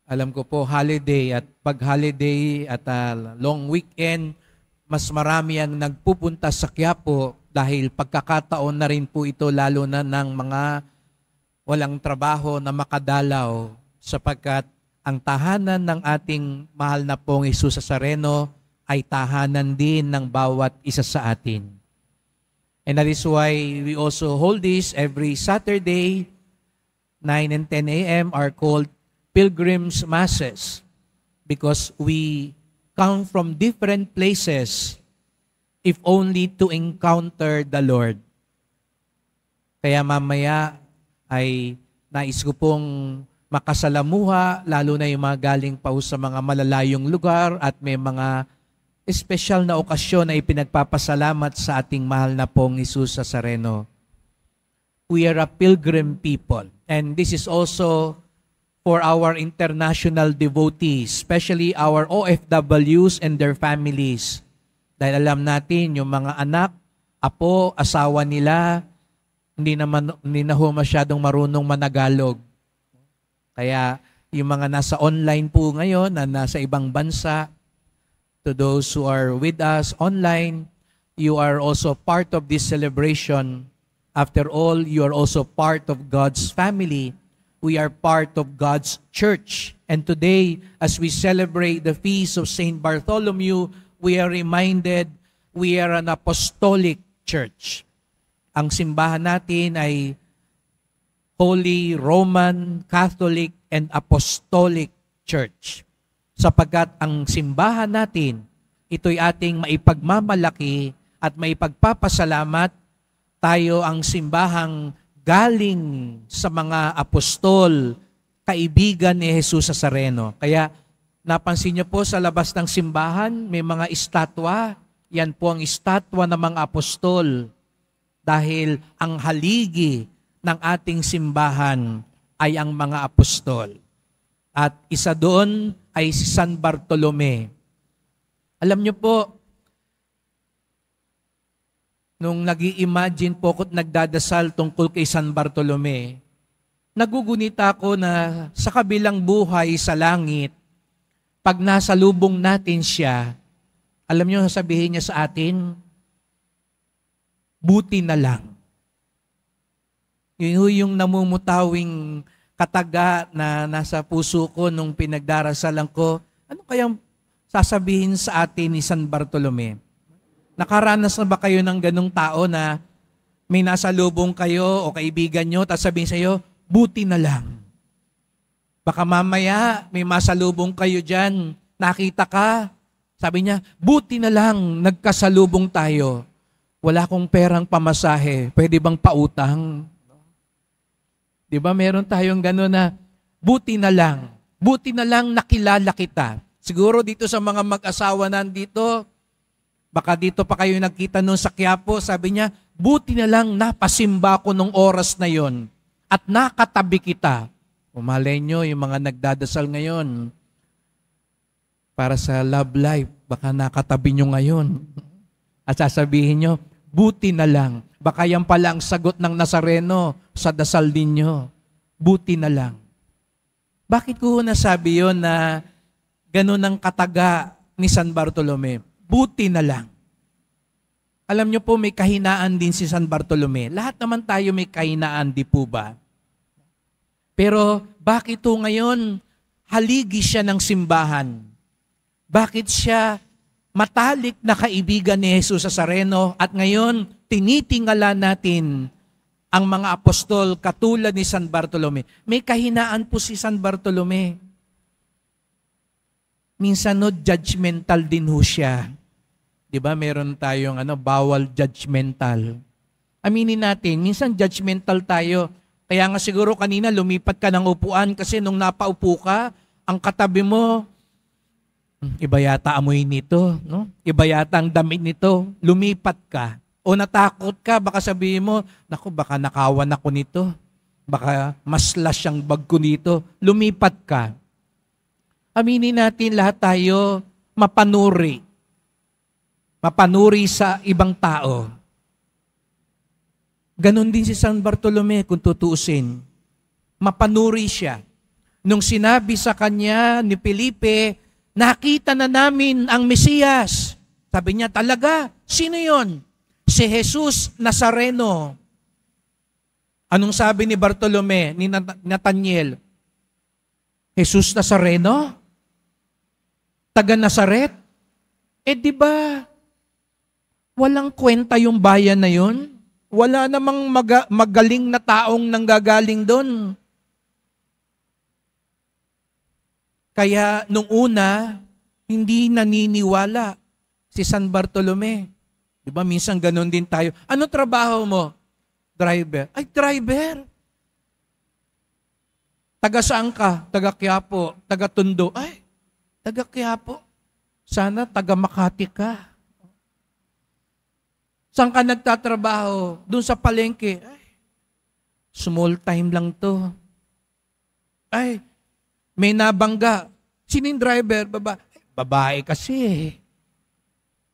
Alam ko po, holiday at pag-holiday at long weekend, mas marami ang nagpupunta sa Quiapo dahil pagkakataon na rin po ito lalo na ng mga walang trabaho na makadalaw sapagkat ang tahanan ng ating mahal na pong Jesus Nazareno ay tahanan din ng bawat isa sa atin. And that is why we also hold this every Saturday, 9 and 10 a.m. are called Pilgrims Masses because we come from different places if only to encounter the Lord. Kaya mamaya ay nais ko pong makasalamuha, lalo na yung mga galing pa sa mga malalayong lugar at may mga espesyal na okasyon na ipinagpapasalamat sa ating mahal na pong Jesus Nazareno. We are a pilgrim people, and this is also for our international devotees, especially our OFWs and their families. Dahil alam natin, yung mga anak, apo, asawa nila, hindi na ho masyadong marunong managalog. Kaya yung mga nasa online po ngayon, na nasa ibang bansa, to those who are with us online, you are also part of this celebration. After all, you are also part of God's family. We are part of God's church. And today, as we celebrate the feast of Saint Bartholomew, we are reminded we are an apostolic church. Ang simbahan natin ay Holy Roman Catholic and Apostolic Church. Sapagkat ang simbahan natin, ito'y ating maipagmamalaki at maipagpapasalamat. Tayo ang simbahang galing sa mga apostol, kaibigan ni Jesus Nazareno. Kaya napansin niyo po sa labas ng simbahan, may mga estatwa. Yan po ang estatwa ng mga apostol. Dahil ang haligi ng ating simbahan ay ang mga apostol. At isa doon ay si San Bartolome. Alam niyo po, nung nag-i-imagine po ako at nagdadasal tungkol kay San Bartolome, nagugunita ako na sa kabilang buhay sa langit, pag nasa lubong natin siya, alam niyo sasabihin niya sa atin, buti na lang. Yun yung namumutawing kataga na nasa puso ko nung pinagdarasalan ko, ano kayang sasabihin sa atin ni San Bartolome? Nakaranas na ba kayo ng ganong tao na may nasa lubong kayo o kaibigan nyo, tapos sabihin sa iyo, buti na lang. Baka mamaya may masalubong kayo dyan, nakita ka, sabi niya, buti na lang, nagkasalubong tayo. Wala akong perang pamasahe, pwede bang pautang? Di ba meron tayong gano'n na, buti na lang nakilala kita. Siguro dito sa mga mag-asawa nandito, baka dito pa kayo nagkita noon sa Quiapo, sabi niya, buti na lang napasimba ko nung oras na yon at nakatabi kita. Umalay nyo yung mga nagdadasal ngayon para sa love life, baka nakatabi nyo ngayon. At sasabihin nyo, buti na lang. Baka yan pala ang sagot ng Nazareno sa dasal ninyo. Buti na lang. Bakit ko nasabi yon na ganun ang kataga ni San Bartolome? Buti na lang. Alam nyo po, may kahinaan din si San Bartolome. Lahat naman tayo may kahinaan, di po ba? Pero bakit ito ngayon, haligi siya ng simbahan? Bakit siya matalik na kaibigan ni Jesus Nazareno at ngayon tinitingala natin ang mga apostol katulad ni San Bartolome? May kahinaan po si San Bartolome. Minsan judgmental din ho siya. Di ba meron tayong bawal judgmental. Aminin natin, minsan judgmental tayo. Kaya nga siguro kanina lumipat ka ng upuan kasi nung napaupo ka, ang katabi mo, iba yata amoy nito, no? Iba yata ang damit nito, lumipat ka. O natakot ka, baka sabihin mo, naku, baka nakawan ako nito. Baka maslas ang bag ko nito. Lumipat ka. Aminin natin lahat tayo mapanuri. Mapanuri sa ibang tao. Ganon din si San Bartolome kung tutuusin. Mapanuri siya. nung sinabi sa kanya ni Felipe, nakita na namin ang Mesiyas. Sabi niya, talaga? Sino yon? Si Jesus Nazareno. Anong sabi ni Bartolome, ni Nathaniel? Jesus Nazareno? Taga Nazaret? Di ba, walang kwenta yung bayan na yun? Wala namang magaling na taong nanggagaling doon. Kaya nung una, hindi naniniwala si San Bartolome. Di ba, minsan ganun din tayo. Ano trabaho mo? Driver. Ay, driver. Taga saan ka? Taga Quiapo. Taga Tondo. Ay, taga Quiapo. Sana taga Makati ka. Saan ka nagtatrabaho? Doon sa palengke. Ay, small time lang to. Ay, may nabangga. Sino yung driver? Babae kasi.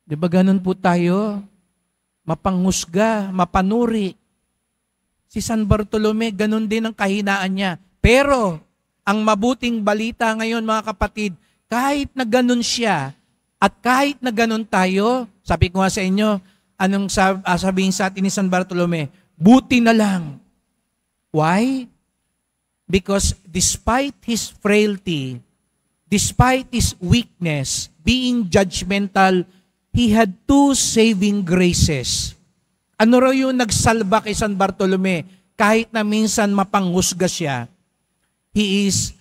Di ba ganun po tayo? Mapanghusga, mapanuri. Si San Bartolome, ganun din ang kahinaan niya. Pero, ang mabuting balita ngayon mga kapatid, kahit na ganun siya, at kahit na ganun tayo, sabi ko nga sa inyo, anong sabihin sa atin ni San Bartolome? Buti na lang. Why? Because despite his frailty, despite his weakness, being judgmental, he had two saving graces. Ano raw yung nagsalba kay San Bartolome? Kahit na minsan mapanghusga siya, he is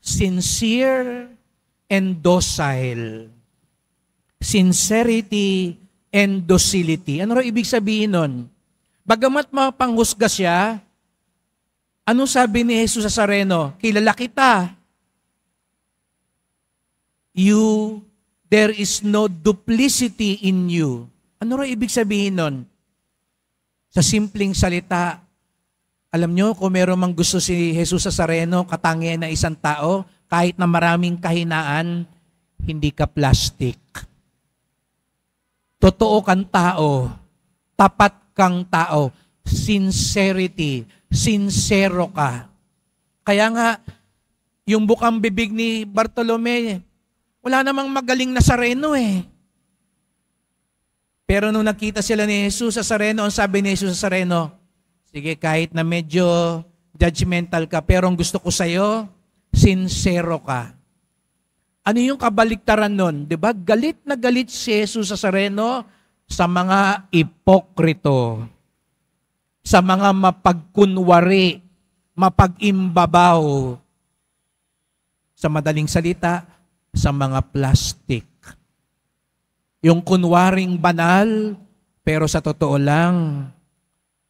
sincere and docile. Sincerity and docility. Ano raw ibig sabihin nun? Bagamat mapanghusga siya, ano sabi ni Jesus Nazareno? Kilala kita. There is no duplicity in you. Ano raw ibig sabihin nun? Sa simpleng salita, alam nyo, kung meron mang gusto si Jesus Nazareno, katangian na isang tao, kahit na maraming kahinaan, hindi ka plastic. Totoo kang tao, tapat kang tao, sincerity, sincero ka. Kaya nga, yung bukang bibig ni Bartolome, wala namang magaling Nazareno eh. Pero nung nakita sila ni Jesus Nazareno, ang sabi ni Jesus Nazareno, sige, kahit na medyo judgmental ka, pero ang gusto ko sa'yo, sincero ka. Ano yung kabaliktaran nun? Diba? Galit na galit si Jesus Nazareno sa mga ipokrito, sa mga mapagkunwari, mapag-imbabaw, sa madaling salita, sa mga plastic. Yung kunwaring banal, pero sa totoo lang,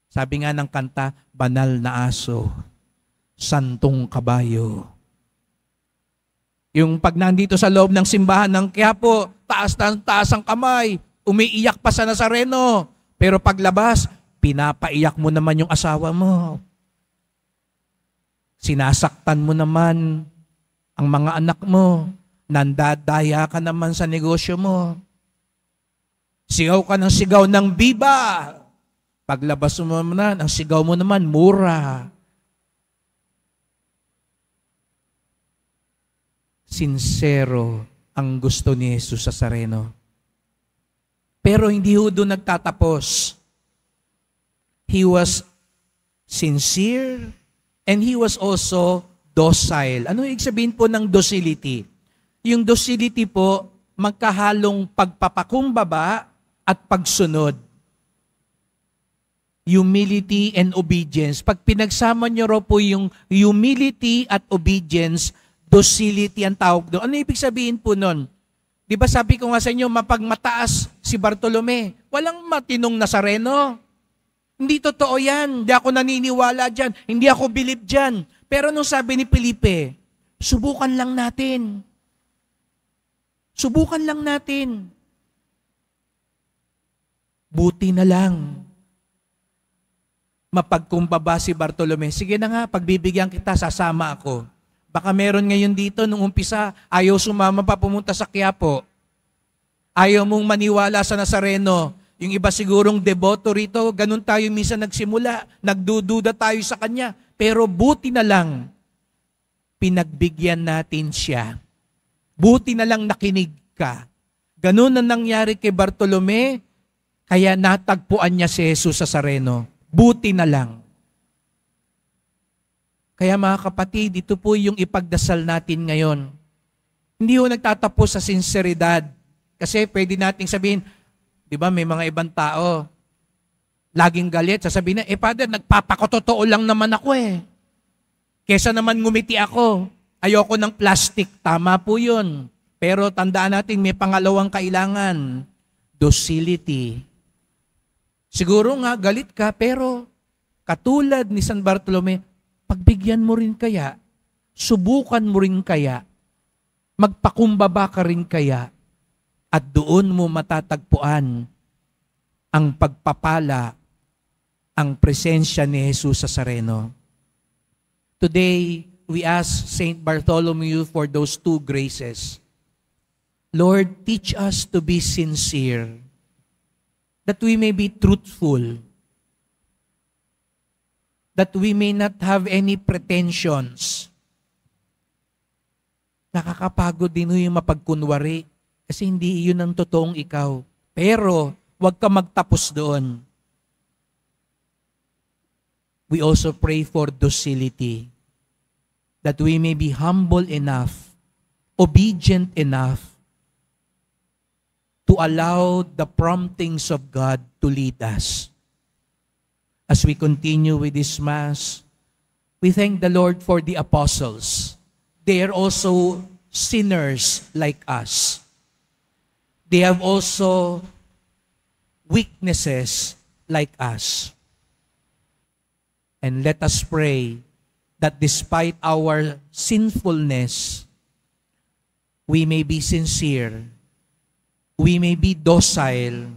sabi nga ng kanta, banal na aso, santong kabayo. Yung pag nandito sa loob ng simbahan ng Quiapo, taas ang kamay, umiiyak pa sa Nazareno. Pero paglabas, pinapaiyak mo naman yung asawa mo. Sinasaktan mo naman ang mga anak mo. Nandadaya ka naman sa negosyo mo. Sigaw ka ng sigaw ng biba. Paglabas mo naman, ang sigaw mo naman, mura. Sincero ang gusto ni Jesus Nazareno. Pero hindi ho doon nagtatapos. He was sincere and he was also docile. Ano ibig sabihin po ng docility? Yung docility po, magkahalong pagpapakumbaba at pagsunod. Humility and obedience. Pag pinagsama nyo raw po yung humility at obedience, docility ang tawag doon. Ano ibig sabihin po nun? Di ba sabi ko nga sa inyo, mapagmataas si Bartolome. Walang matinong Nazareno. Hindi totoo yan. Hindi ako naniniwala dyan. Hindi ako believe dyan. Pero nung sabi ni Felipe, subukan lang natin. Subukan lang natin. Buti na lang. Mapagkumbaba si Bartolome. Sige na nga, pagbibigyan kita, sasama ako. Baka meron ngayon dito, nung umpisa, ayaw sumama pa pumunta sa Quiapo. Ayaw mong maniwala sa Nazareno. Yung iba sigurong deboto rito, ganun tayo minsan nagsimula. Nagdududa tayo sa Kanya. Pero buti na lang, pinagbigyan natin siya. Buti na lang nakinig ka. Ganun ang nangyari kay Bartolome, kaya natagpuan niya si Jesus sa Sareno. Buti na lang. Kaya mga kapatid, ito po yung ipagdasal natin ngayon. Hindi ho nagtatapos sa sinseridad. Kasi pwede nating sabihin, di ba may mga ibang tao, laging galit, sasabihin na, Father, nagpapakototoo lang naman ako eh. Kesa naman ngumiti ako, ayoko ng plastic. Tama po yun. Pero tandaan natin, may pangalawang kailangan, docility. Siguro nga, galit ka, pero katulad ni San Bartolome, pagbigyan mo rin kaya, subukan mo rin kaya, magpakumbaba ka rin kaya, at doon mo matatagpuan ang pagpapala, ang presensya ni Jesus sa Sareno. Today, we ask Saint Bartholomew for those two graces. Lord, teach us to be sincere, that we may be truthful, that we may not have any pretensions. Nakakapagod din yung mapagkunwari kasi hindi yun ang totoong ikaw. Pero, huwag ka magtapos doon. We also pray for docility, that we may be humble enough, obedient enough, to allow the promptings of God to lead us. As we continue with this Mass, we thank the Lord for the apostles. They are also sinners like us. They have also weaknesses like us. And let us pray that despite our sinfulness, we may be sincere, we may be docile,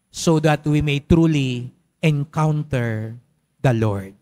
so that we may truly encounter the Lord.